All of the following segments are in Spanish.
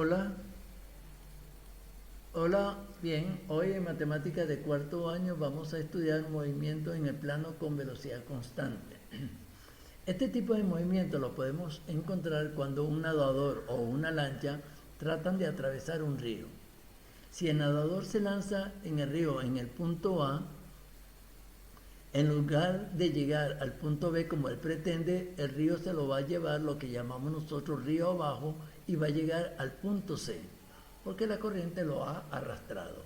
Hola, hola, bien, hoy en matemáticas de cuarto año vamos a estudiar movimientos en el plano con velocidad constante. Este tipo de movimiento lo podemos encontrar cuando un nadador o una lancha tratan de atravesar un río. Si el nadador se lanza en el río en el punto A, en lugar de llegar al punto B como él pretende, el río se lo va a llevar lo que llamamos nosotros río abajo y va a llegar al punto C, porque la corriente lo ha arrastrado.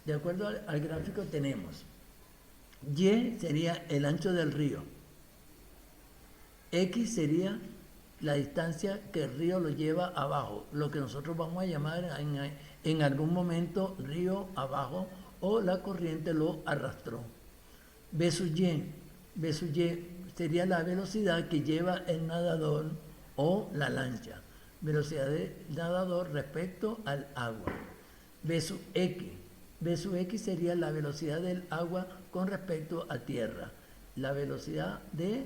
De acuerdo al gráfico tenemos, Y sería el ancho del río, X sería la distancia que el río lo lleva abajo, lo que nosotros vamos a llamar en algún momento río abajo o la corriente lo arrastró. B sub Y sería la velocidad que lleva el nadador o la lancha, velocidad del nadador respecto al agua. B sub X sería la velocidad del agua con respecto a tierra, la velocidad del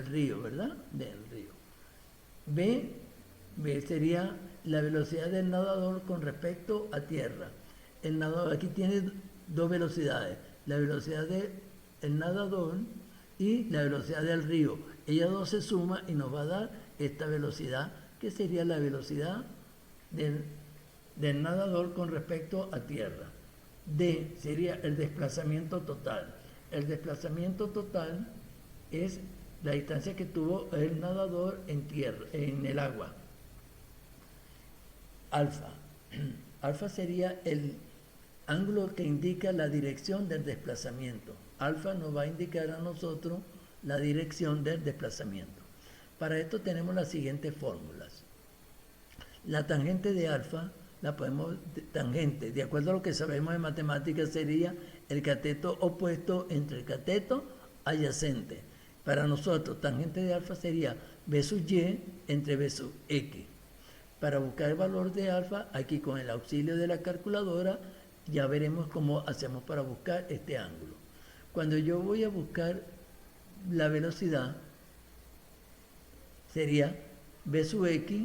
río, ¿verdad? Del río. B sería la velocidad del nadador con respecto a tierra. El nadador aquí tiene dos velocidades, la velocidad del nadador y la velocidad del río. Ellas dos se suman y nos va a dar esta velocidad, que sería la velocidad del nadador con respecto a tierra. D sería el desplazamiento total. El desplazamiento total es la distancia que tuvo el nadador en tierra, en el agua. Alfa. Alfa sería el ángulo que indica la dirección del desplazamiento. Alfa nos va a indicar a nosotros la dirección del desplazamiento. Para esto tenemos las siguientes fórmulas. La tangente de alfa, tangente, de acuerdo a lo que sabemos de matemáticas, sería el cateto opuesto entre el cateto adyacente. Para nosotros, tangente de alfa sería B sub Y entre B sub X. Para buscar el valor de alfa, aquí con el auxilio de la calculadora, ya veremos cómo hacemos para buscar este ángulo. Cuando yo voy a buscar la velocidad, sería B sub X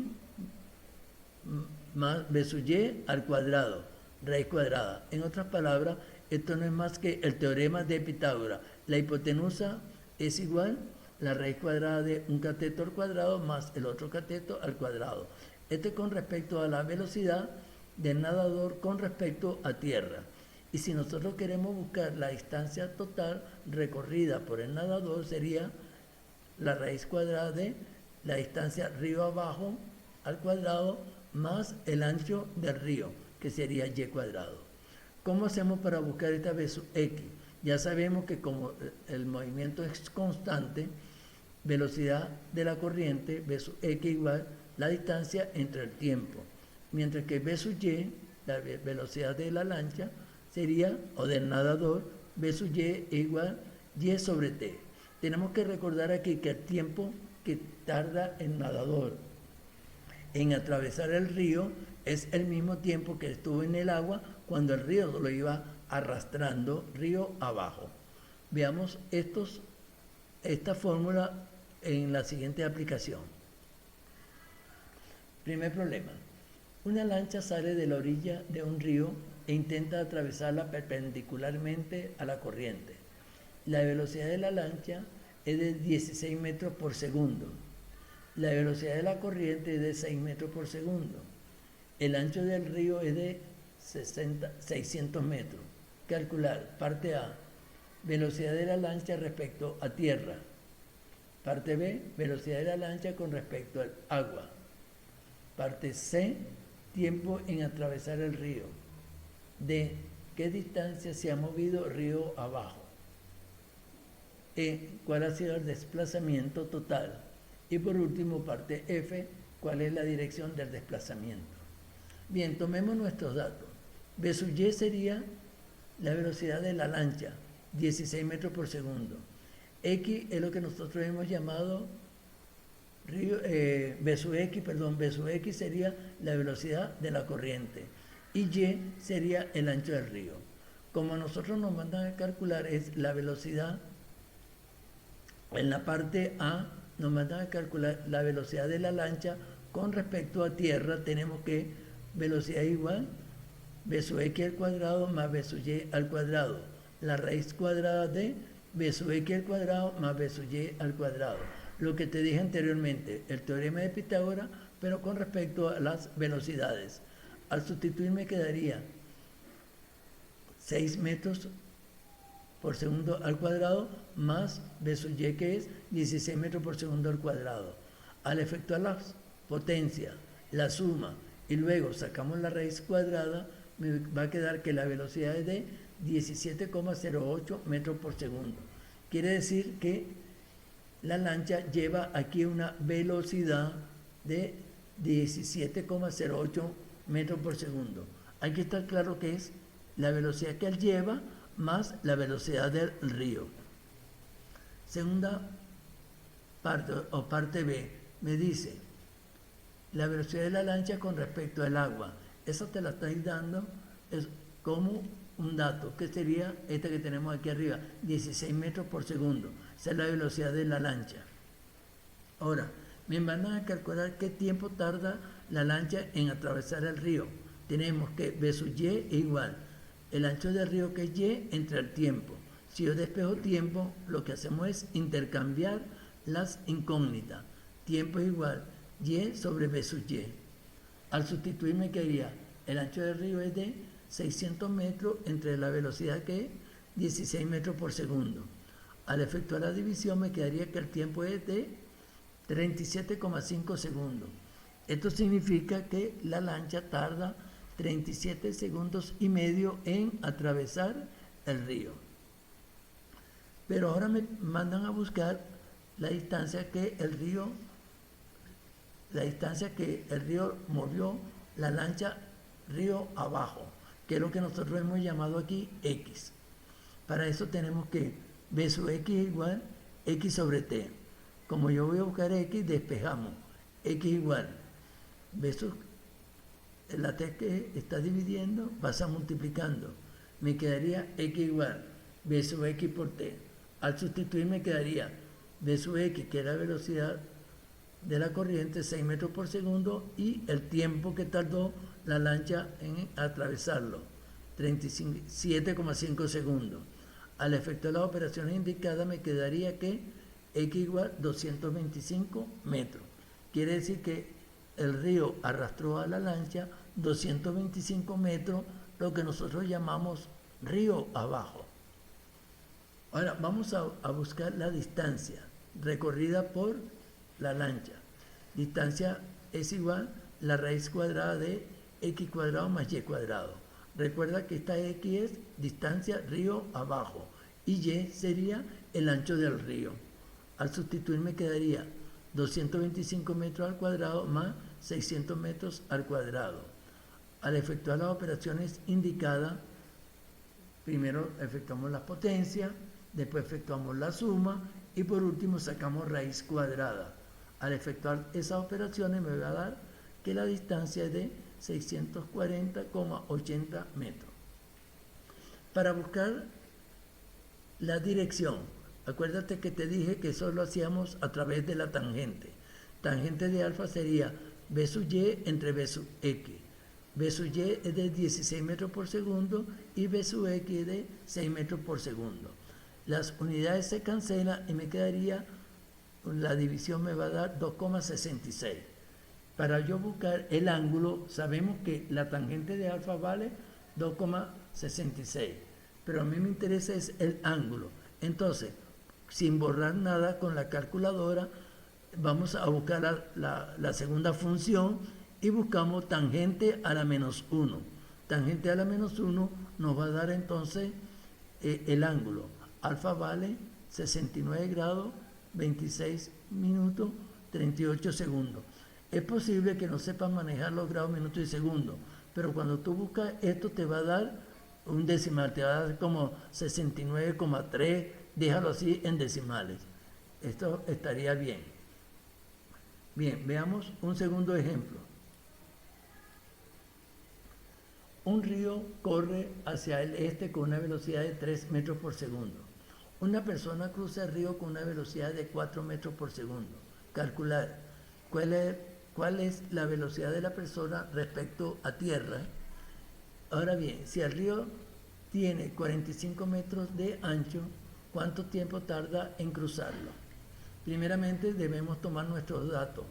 más B sub Y al cuadrado, raíz cuadrada. En otras palabras, esto no es más que el teorema de Pitágoras. La hipotenusa es igual a la raíz cuadrada de un cateto al cuadrado más el otro cateto al cuadrado. Esto con respecto a la velocidad del nadador con respecto a tierra. Y si nosotros queremos buscar la distancia total recorrida por el nadador, sería la raíz cuadrada de la distancia río abajo al cuadrado más el ancho del río, que sería y cuadrado. ¿Cómo hacemos para buscar esta B sub X? Ya sabemos que como el movimiento es constante, velocidad de la corriente, B sub X igual la distancia entre el tiempo, mientras que B sub Y, la velocidad de la lancha, sería, o del nadador, B sub Y igual Y sobre T. Tenemos que recordar aquí que el tiempo que tarda el nadador en atravesar el río es el mismo tiempo que estuvo en el agua cuando el río lo iba arrastrando río abajo. Veamos esta fórmula en la siguiente aplicación. Primer problema. Una lancha sale de la orilla de un río e intenta atravesarla perpendicularmente a la corriente. La velocidad de la lancha es de 16 metros por segundo. La velocidad de la corriente es de 6 metros por segundo. El ancho del río es de 600 metros. Calcular. Parte A. Velocidad de la lancha respecto a tierra. Parte B. Velocidad de la lancha con respecto al agua. Parte C. Tiempo en atravesar el río. D. ¿Qué distancia se ha movido río abajo? E. ¿Cuál ha sido el desplazamiento total? Y por último, parte F, ¿cuál es la dirección del desplazamiento? Bien, tomemos nuestros datos. B sub Y sería la velocidad de la lancha, 16 metros por segundo. X es lo que nosotros hemos llamado B sub X sería la velocidad de la corriente. Y Y sería el ancho del río. Como nosotros nos mandan a calcular es la velocidad, en la parte A nos mandan a calcular la velocidad de la lancha Con respecto a tierra, tenemos que velocidad igual b sub x al cuadrado más b sub y al cuadrado. La raíz cuadrada de b sub x al cuadrado más b sub y al cuadrado. Lo que te dije anteriormente, el teorema de Pitágoras, pero con respecto a las velocidades. Al sustituir me quedaría 6 metros por segundo al cuadrado más b sub y, que es 16 metros por segundo al cuadrado. Al efectuar la potencia, la suma y luego sacamos la raíz cuadrada, me va a quedar que la velocidad es de 17,08 metros por segundo. Quiere decir que la lancha lleva aquí una velocidad de 17,08 metros por segundo. Hay que estar claro que es la velocidad que él lleva más la velocidad del río. Segunda parte o parte B me dice la velocidad de la lancha con respecto al agua. Eso te la estáis dando es como un dato, que sería esta que tenemos aquí arriba, 16 metros por segundo. Esa es la velocidad de la lancha. Ahora, me van a calcular qué tiempo tarda la lancha en atravesar el río. Tenemos que B sub y es igual el ancho del río, que es y, entre el tiempo. Si yo despejo tiempo, lo que hacemos es intercambiar las incógnitas. Tiempo es igual y sobre b sub y. Al sustituir me quedaría el ancho del río es de 600 metros entre la velocidad, que es 16 metros por segundo. Al efectuar la división me quedaría que el tiempo es de 37,5 segundos. Esto significa que la lancha tarda 37 segundos y medio en atravesar el río. Pero ahora me mandan a buscar la distancia que el río movió la lancha río abajo, que es lo que nosotros hemos llamado aquí X. Para eso tenemos que B sub X es igual X sobre T. Como yo voy a buscar X, despejamos. X igual B sub la T que está dividiendo, pasa multiplicando. Me quedaría X igual B sub X por T. Al sustituir me quedaría B sub X, que es la velocidad de la corriente, 6 metros por segundo, y el tiempo que tardó la lancha en atravesarlo, 37,5 segundos. Al efectuar las operaciones indicadas me quedaría que X igual 225 metros. Quiere decir que el río arrastró a la lancha 225 metros, lo que nosotros llamamos río abajo. Ahora vamos a buscar la distancia recorrida por la lancha. Distancia es igual la raíz cuadrada de x cuadrado más y cuadrado. Recuerda que esta x es distancia río abajo y y sería el ancho del río. Al sustituir me quedaría 225 metros al cuadrado más 600 metros al cuadrado. Al efectuar las operaciones indicadas, primero efectuamos las potencias, después efectuamos la suma y por último sacamos raíz cuadrada. Al efectuar esas operaciones me va a dar que la distancia es de 640,80 metros. Para buscar la dirección, acuérdate que te dije que eso lo hacíamos a través de la tangente. Tangente de alfa sería B sub y entre B sub x. B sub y es de 16 metros por segundo y B sub x es de 6 metros por segundo. Las unidades se cancelan y me quedaría, la división me va a dar 2,66. Para yo buscar el ángulo, sabemos que la tangente de alfa vale 2,66, pero a mí me interesa es el ángulo. Entonces, sin borrar nada con la calculadora, vamos a buscar la segunda función y buscamos tangente a la menos 1. Tangente a la menos 1 nos va a dar entonces el ángulo. Alfa vale 69 grados, 26 minutos, 38 segundos. Es posible que no sepas manejar los grados, minutos y segundos, pero cuando tú buscas esto te va a dar un decimal, te va a dar como 69,3, déjalo así en decimales. Esto estaría bien. Bien, veamos un segundo ejemplo. Un río corre hacia el este con una velocidad de 3 metros por segundo. Una persona cruza el río con una velocidad de 4 metros por segundo. Calcular cuál cuál es la velocidad de la persona respecto a tierra. Ahora bien, si el río tiene 45 metros de ancho, ¿cuánto tiempo tarda en cruzarlo? Primeramente debemos tomar nuestros datos.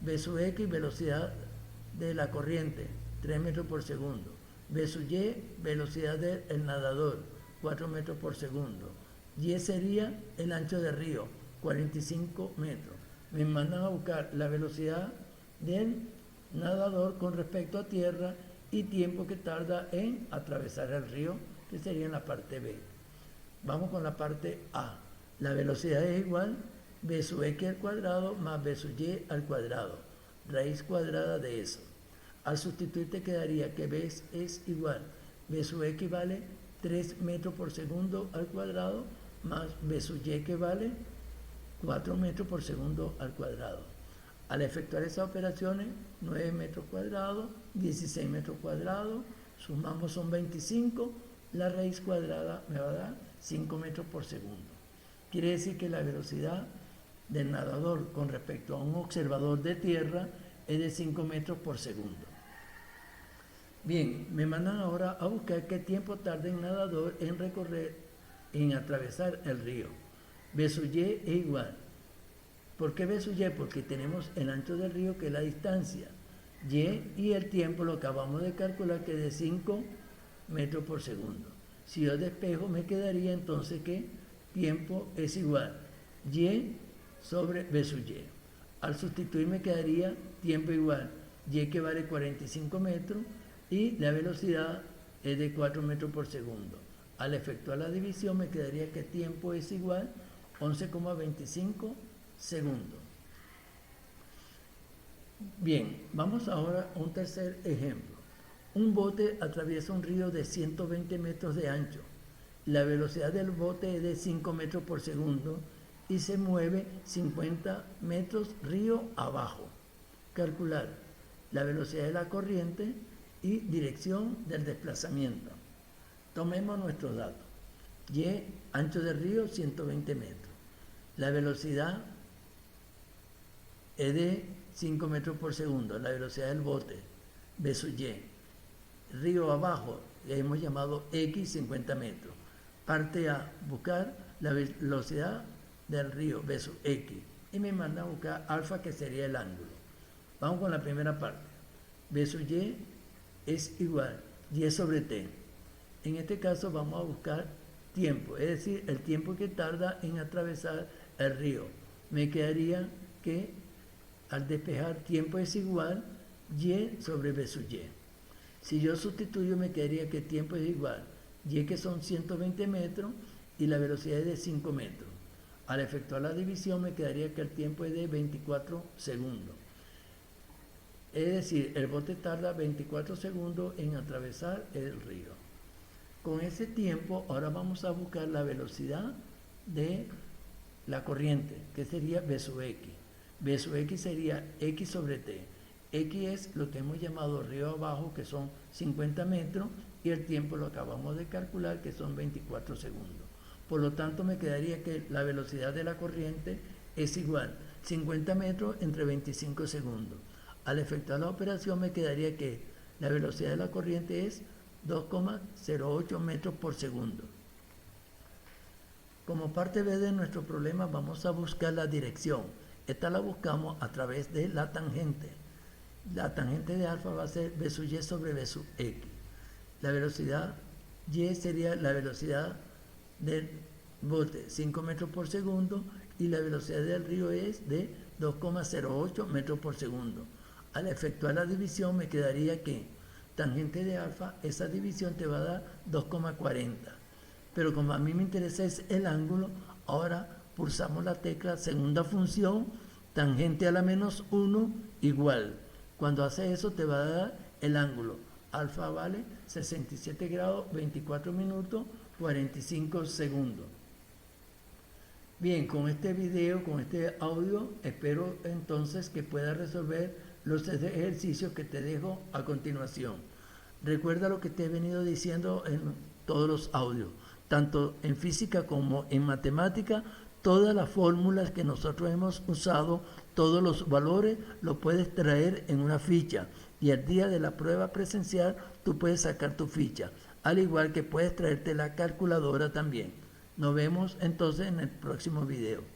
V sub X, velocidad de la corriente, 3 metros por segundo. V sub Y, velocidad del nadador, 4 metros por segundo. Y sería el ancho del río, 45 metros. Me mandan a buscar la velocidad del nadador con respecto a tierra y tiempo que tarda en atravesar el río, que sería en la parte B. Vamos con la parte A. La velocidad es igual V sub X al cuadrado más V sub Y al cuadrado, raíz cuadrada de eso. Al sustituir te quedaría que V es igual, V sub X vale 3 metros por segundo al cuadrado más V sub Y que vale 4 metros por segundo al cuadrado. Al efectuar esas operaciones, 9 metros cuadrados, 16 metros cuadrados, sumamos son 25, la raíz cuadrada me va a dar 5 metros por segundo. Quiere decir que la velocidad del nadador con respecto a un observador de tierra es de 5 metros por segundo. Bien, me mandan ahora a buscar qué tiempo tarda el nadador en recorrer, en atravesar el río. V sub Y es igual. ¿Por qué V sub Y? Porque tenemos el ancho del río, que es la distancia. Y el tiempo lo acabamos de calcular, que es de 5 metros por segundo. Si yo despejo, me quedaría entonces que tiempo es igual Y sobre V sub Y. Al sustituir me quedaría tiempo igual Y, que vale 45 metros, y la velocidad es de 4 metros por segundo. Al efectuar la división me quedaría que tiempo es igual 11,25 segundos. Bien, vamos ahora a un tercer ejemplo. Un bote atraviesa un río de 120 metros de ancho. La velocidad del bote es de 5 metros por segundo y se mueve 50 metros río abajo. Calcular la velocidad de la corriente y dirección del desplazamiento. Tomemos nuestros datos. Y, ancho del río, 120 metros. La velocidad es de 5 metros por segundo, la velocidad del bote, V sub Y. Río abajo, le hemos llamado X, 50 metros. Parte A, buscar la velocidad del río, V sub X. Y me manda a buscar alfa, que sería el ángulo. Vamos con la primera parte. V sub Y es igual Y sobre T. En este caso vamos a buscar tiempo, es decir, el tiempo que tarda en atravesar el río. Me quedaría que al despejar tiempo es igual Y sobre V sub Y. Si yo sustituyo, me quedaría que tiempo es igual Y, que son 120 metros, y la velocidad es de 5 metros. Al efectuar la división me quedaría que el tiempo es de 24 segundos. Es decir, el bote tarda 24 segundos en atravesar el río. Con ese tiempo, ahora vamos a buscar la velocidad de la corriente, que sería V sub X. V sub X sería X sobre T. X es lo que hemos llamado río abajo, que son 50 metros, y el tiempo lo acabamos de calcular, que son 24 segundos. Por lo tanto, me quedaría que la velocidad de la corriente es igual 50 metros entre 25 segundos. Al efectuar la operación me quedaría que la velocidad de la corriente es 2,08 metros por segundo. Como parte B de nuestro problema vamos a buscar la dirección. Esta la buscamos a través de la tangente. La tangente de alfa va a ser V sub Y sobre V sub X. La velocidad Y sería la velocidad del bote, 5 metros por segundo, y la velocidad del río es de 2,08 metros por segundo. Al efectuar la división me quedaría que tangente de alfa, esa división te va a dar 2,40. Pero como a mí me interesa es el ángulo, ahora pulsamos la tecla segunda función, tangente a la menos 1 igual. Cuando hace eso te va a dar el ángulo. Alfa vale 67 grados, 24 minutos, 45 segundos. Bien, con este video, con este audio, espero entonces que puedas resolver los ejercicios que te dejo a continuación. Recuerda lo que te he venido diciendo en todos los audios, tanto en física como en matemática. todas las fórmulas que nosotros hemos usado, todos los valores, lo puedes traer en una ficha. Y el día de la prueba presencial, tú puedes sacar tu ficha. Al igual que puedes traerte la calculadora también. Nos vemos entonces en el próximo video.